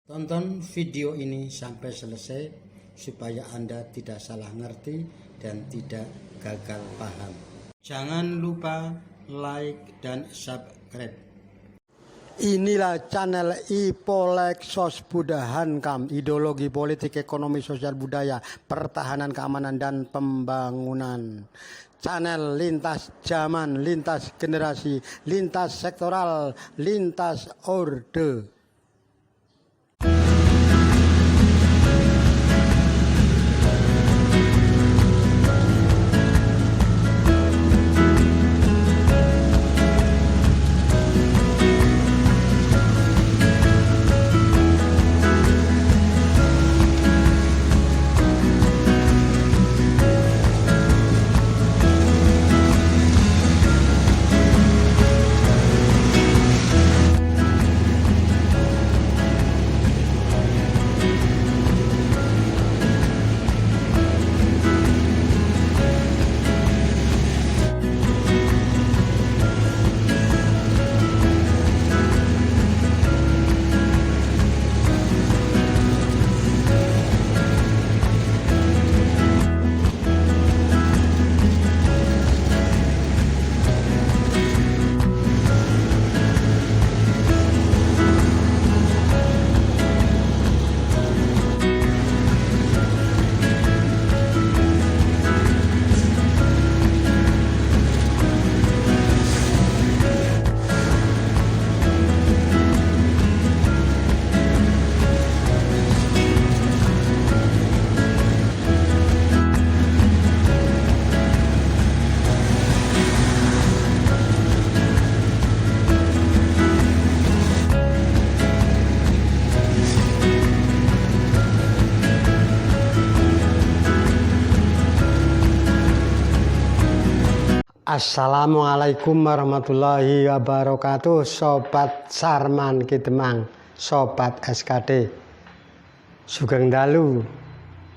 Tonton video ini sampai selesai supaya Anda tidak salah ngerti dan tidak gagal paham. Jangan lupa like dan subscribe. Inilah channel Ipolek Sos Budahankam, ideologi politik, ekonomi, sosial, budaya, pertahanan, keamanan, dan pembangunan. Channel lintas zaman, lintas generasi, lintas sektoral, lintas orde. Assalamualaikum warahmatullahi wabarakatuh. Sobat Sarman Kidemang, Sobat SKD, Sugeng Dalu,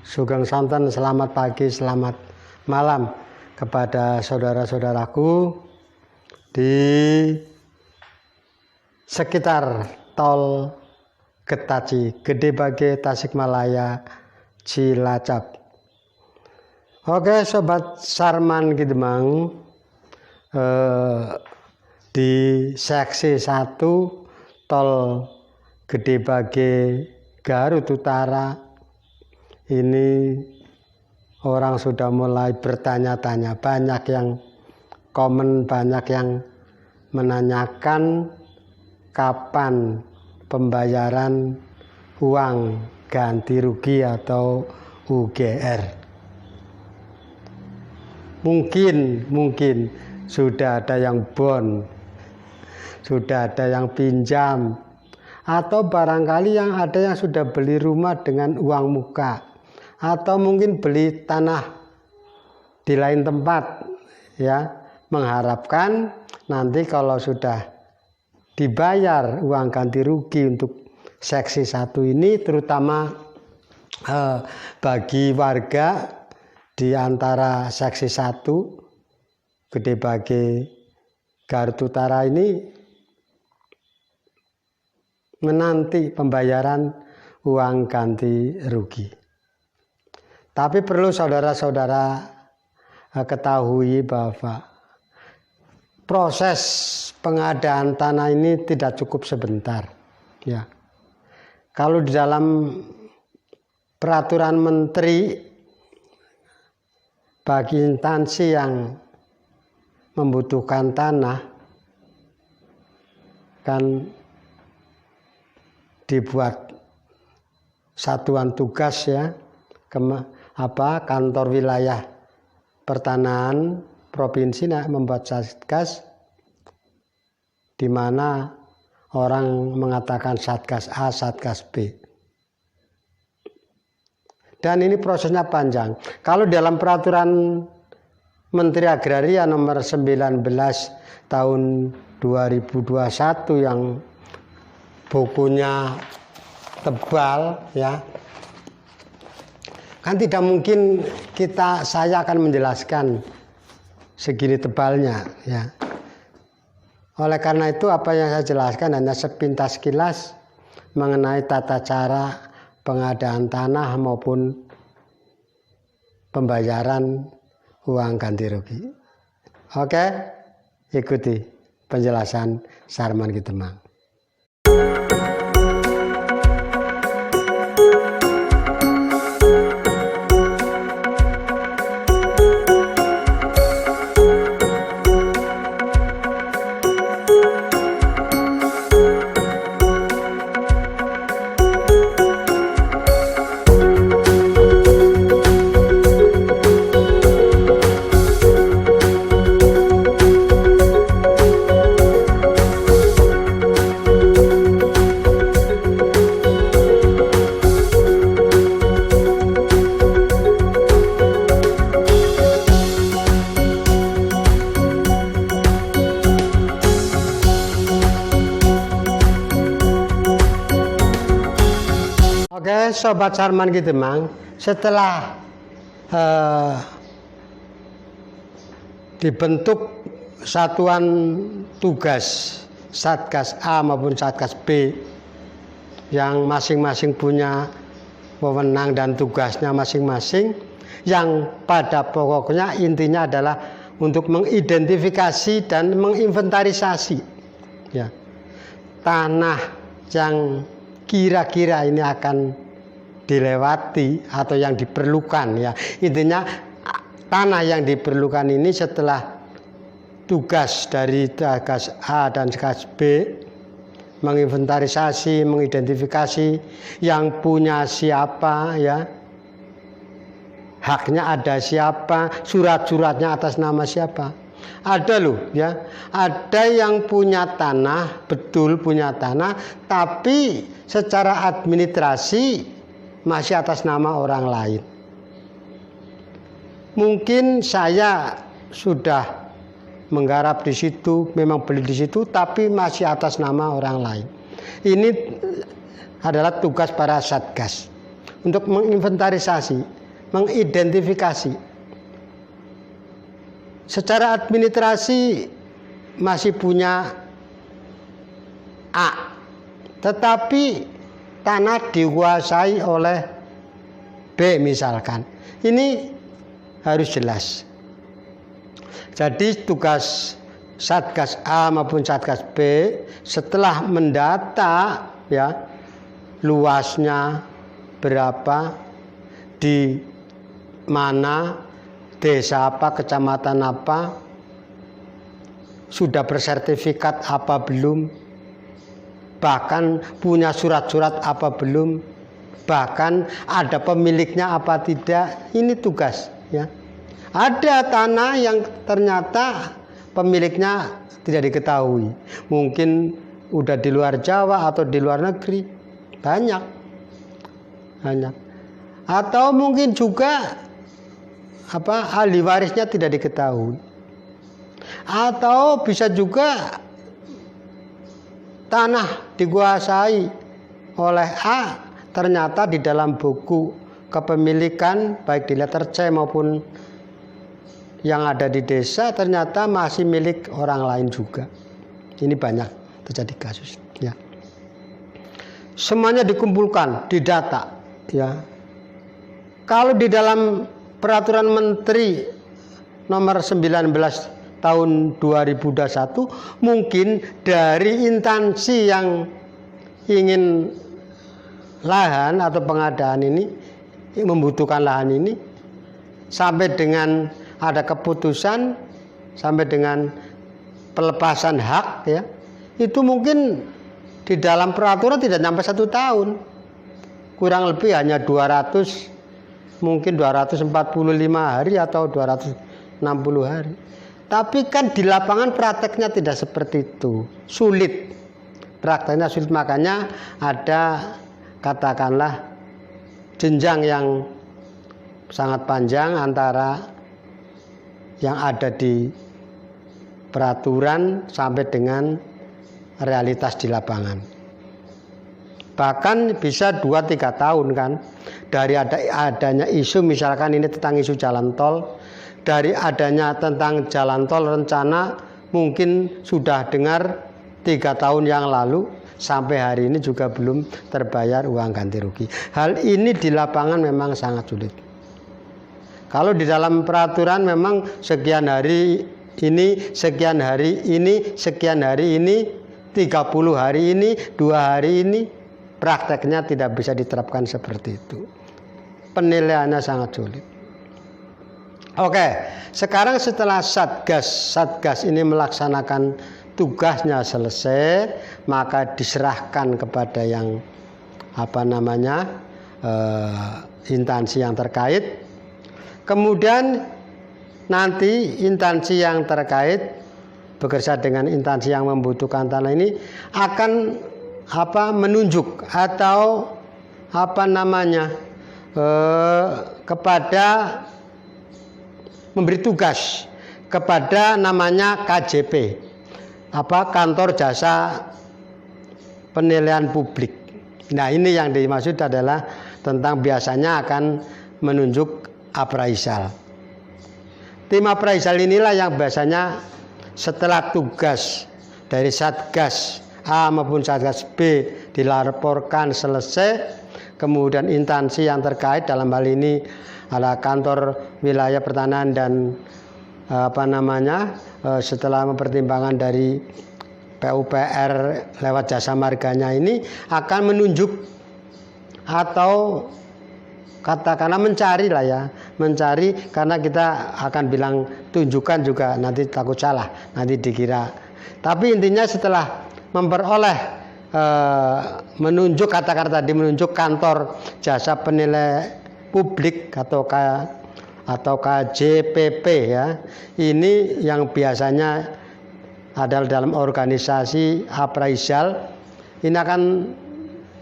Sugeng Sonten, selamat pagi, selamat malam kepada saudara-saudaraku di sekitar tol Getaci, Gedebage, Tasikmalaya, Cilacap. Oke, Sobat Sarman Kidemang, di seksi 1 tol Gedebage Garut Utara ini orang sudah mulai bertanya-tanya, banyak yang komen, banyak yang menanyakan kapan pembayaran uang ganti rugi atau UGR. Mungkin sudah ada yang bond, sudah ada yang pinjam, atau barangkali yang ada yang sudah beli rumah dengan uang muka, atau mungkin beli tanah di lain tempat, ya, mengharapkan nanti kalau sudah dibayar uang ganti rugi untuk seksi 1 ini, terutama bagi warga di antara seksi 1 Gedebage Garut Utara ini menanti pembayaran uang ganti rugi. Tapi perlu saudara-saudara ketahui bahwa proses pengadaan tanah ini tidak cukup sebentar, ya. Kalau di dalam peraturan menteri bagi instansi yang membutuhkan tanah kan dibuat satuan tugas, ya, kantor wilayah pertanahan provinsi membuat satgas, di mana orang mengatakan satgas A, satgas B. Dan ini prosesnya panjang. Kalau dalam peraturan Menteri Agraria nomor 19 tahun 2021 yang bukunya tebal, ya, kan tidak mungkin saya akan menjelaskan segini tebalnya, ya. Oleh karena itu apa yang saya jelaskan hanya sepintas kilas mengenai tata cara pengadaan tanah maupun pembayaran uang ganti rugi. Oke, ikuti penjelasan Sarman Kitemang. Oke, Sobat Sarman Kitemang, setelah dibentuk satuan tugas Satgas A maupun Satgas B yang masing-masing punya wewenang dan tugasnya masing-masing, yang pada pokoknya intinya adalah untuk mengidentifikasi dan menginventarisasi ya, tanah yang kira-kira ini akan dilewati atau yang diperlukan ya. Intinya tanah yang diperlukan ini setelah tugas dari Satgas A dan Satgas B menginventarisasi, mengidentifikasi yang punya siapa ya, haknya ada siapa, surat-suratnya atas nama siapa. Ada loh ya, ada yang punya tanah, betul punya tanah, tapi secara administrasi masih atas nama orang lain. Mungkin saya sudah menggarap di situ, memang beli di situ, tapi masih atas nama orang lain. Ini adalah tugas para satgas untuk menginventarisasi, mengidentifikasi. Secara administrasi masih punya A, tetapi tanah dikuasai oleh B misalkan. Ini harus jelas. Jadi tugas Satgas A maupun Satgas B setelah mendata ya luasnya berapa, di mana, desa apa, kecamatan apa, sudah bersertifikat apa belum, bahkan punya surat-surat apa belum, bahkan ada pemiliknya apa tidak. Ini tugas ya. Ada tanah yang ternyata pemiliknya tidak diketahui, mungkin udah di luar Jawa atau di luar negeri, banyak. Atau mungkin juga ahli warisnya tidak diketahui, atau bisa juga tanah dikuasai oleh A, ternyata di dalam buku kepemilikan baik di letter C maupun yang ada di desa ternyata masih milik orang lain juga. Ini banyak terjadi kasus ya. Semuanya dikumpulkan, didata ya. Kalau di dalam Peraturan Menteri nomor 19 tahun 2021, mungkin dari instansi yang ingin lahan atau pengadaan ini, membutuhkan lahan ini, sampai dengan ada keputusan, sampai dengan pelepasan hak ya, itu mungkin di dalam peraturan tidak sampai 1 tahun, kurang lebih hanya 245 hari atau 260 hari. Tapi kan di lapangan prakteknya tidak seperti itu, sulit, prakteknya sulit. Makanya ada katakanlah jenjang yang sangat panjang antara yang ada di peraturan sampai dengan realitas di lapangan. Bahkan bisa 2-3 tahun kan, dari adanya isu misalkan ini tentang isu jalan tol, dari adanya tentang jalan tol rencana mungkin sudah dengar 3 tahun yang lalu, sampai hari ini juga belum terbayar uang ganti rugi. Hal ini di lapangan memang sangat sulit. Kalau di dalam peraturan memang sekian hari ini, sekian hari ini, sekian hari ini, 30 hari ini, 2 hari ini, prakteknya tidak bisa diterapkan seperti itu. Penilaiannya sangat sulit. Oke, sekarang setelah Satgas ini melaksanakan tugasnya selesai, maka diserahkan kepada yang instansi yang terkait. Kemudian nanti instansi yang terkait bekerja dengan instansi yang membutuhkan tanah ini akan menunjuk atau kepada memberi tugas kepada namanya KJP, kantor jasa penilaian publik. Nah, ini yang dimaksud adalah tentang biasanya akan menunjuk appraisal. Tim appraisal inilah yang biasanya setelah tugas dari Satgas A maupun Satgas B dilaporkan selesai, kemudian instansi yang terkait dalam hal ini adalah kantor wilayah pertanahan dan setelah mempertimbangkan dari PUPR lewat jasa marganya ini akan menunjuk atau katakanlah mencari karena kita akan bilang tunjukkan juga nanti takut salah, nanti dikira. Tapi intinya setelah memperoleh menunjuk kantor jasa penilai publik atau KJPP ya. Ini yang biasanya adalah dalam organisasi appraisal, ini akan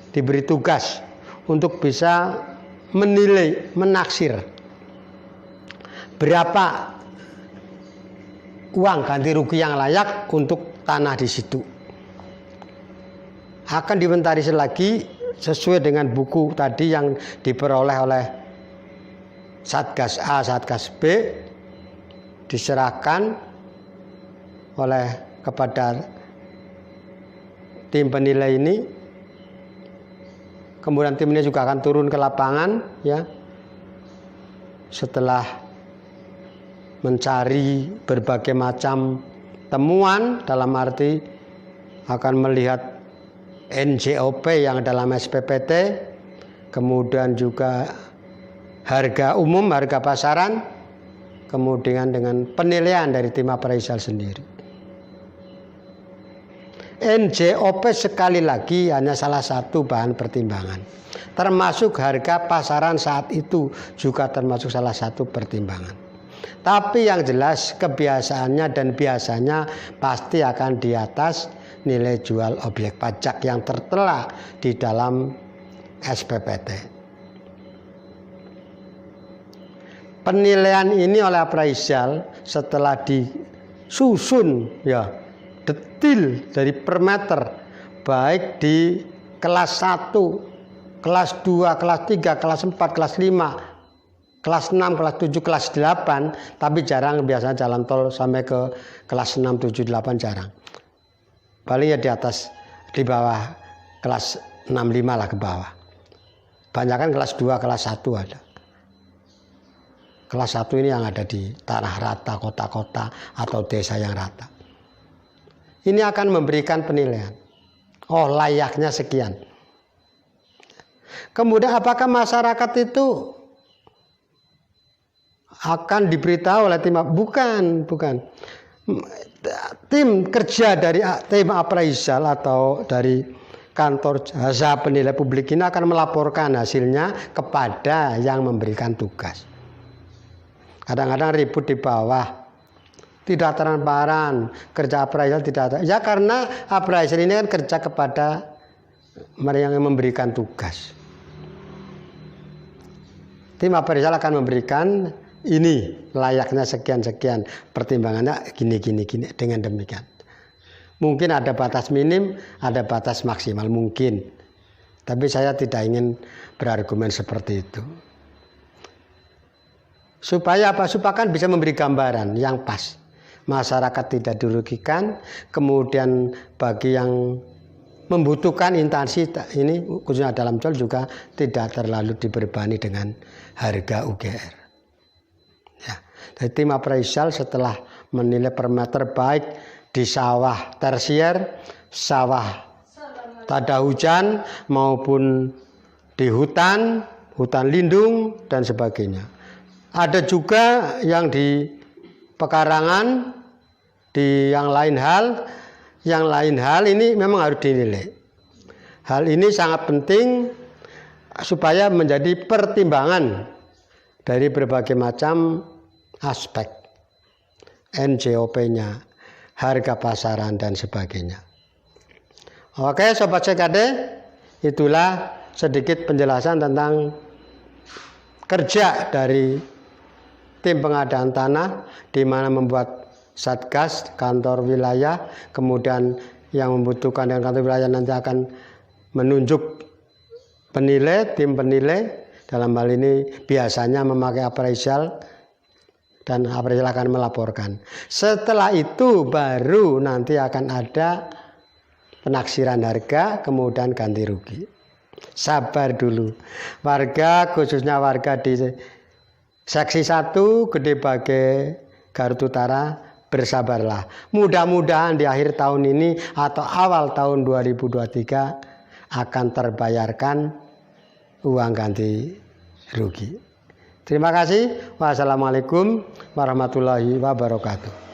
diberi tugas untuk bisa menilai, menaksir berapa uang ganti rugi yang layak untuk tanah di situ. Akan diinventarisir lagi sesuai dengan buku tadi yang diperoleh oleh Satgas A, Satgas B, diserahkan kepada tim penilai ini. Kemudian tim ini juga akan turun ke lapangan ya. Setelah mencari berbagai macam temuan, dalam arti akan melihat NJOP yang dalam SPPT, kemudian juga harga umum, harga pasaran, kemudian dengan penilaian dari tim appraisal sendiri. NJOP sekali lagi hanya salah satu bahan pertimbangan, termasuk harga pasaran saat itu juga termasuk salah satu pertimbangan. Tapi yang jelas kebiasaannya dan biasanya pasti akan di atas nilai jual objek pajak yang tertera di dalam SPPT. Penilaian ini oleh appraisal setelah disusun ya detil dari per meter, baik di kelas 1, kelas 2, kelas 3, kelas 4, kelas 5, kelas 6, kelas 7, kelas 8, tapi jarang biasanya jalan tol sampai ke kelas 6, 7, 8 jarang. Paling ya di bawah kelas 6, 5 lah ke bawah. Banyak kan kelas 2, kelas 1 ada. Kelas 1 ini yang ada di tanah rata, kota-kota atau desa yang rata. Ini akan memberikan penilaian. Oh, layaknya sekian. Kemudian apakah masyarakat itu akan diberitahu oleh tim? Bukan. Tim kerja dari tim appraisal atau dari kantor jasa penilai publik ini akan melaporkan hasilnya kepada yang memberikan tugas. Kadang-kadang ribut di bawah, tidak transparan, kerja appraisal tidak ada. Ya karena appraisal ini kan kerja kepada mereka yang memberikan tugas. Tim appraisal akan memberikan ini layaknya sekian-sekian, pertimbangannya gini dengan demikian. Mungkin ada batas minim, ada batas maksimal mungkin. Tapi saya tidak ingin berargumen seperti itu. Supaya apa? Supaya kan bisa memberi gambaran yang pas. Masyarakat tidak dirugikan, kemudian bagi yang membutuhkan instansi ini khususnya dalam jual juga tidak terlalu diberbani dengan harga UGR. Ya. Jadi tim appraisal setelah menilai per meter baik di sawah tersier, sawah tada hujan maupun di hutan lindung dan sebagainya. Ada juga yang di pekarangan, di yang lain hal ini memang harus dinilai. Hal ini sangat penting supaya menjadi pertimbangan dari berbagai macam aspek, NJOP-nya, harga pasaran dan sebagainya. Oke Sobat CKD, itulah sedikit penjelasan tentang kerja dari tim pengadaan tanah, di mana membuat satgas kantor wilayah, kemudian yang membutuhkan dengan kantor wilayah nanti akan menunjuk penilai, tim penilai, dalam hal ini biasanya memakai appraisal, dan appraisal akan melaporkan. Setelah itu baru nanti akan ada penaksiran harga, kemudian ganti rugi. Sabar dulu. Warga, khususnya warga di seksi 1 Gede Bage Garut Utara, bersabarlah. Mudah-mudahan di akhir tahun ini atau awal tahun 2023 akan terbayarkan uang ganti rugi. Terima kasih. Wassalamualaikum warahmatullahi wabarakatuh.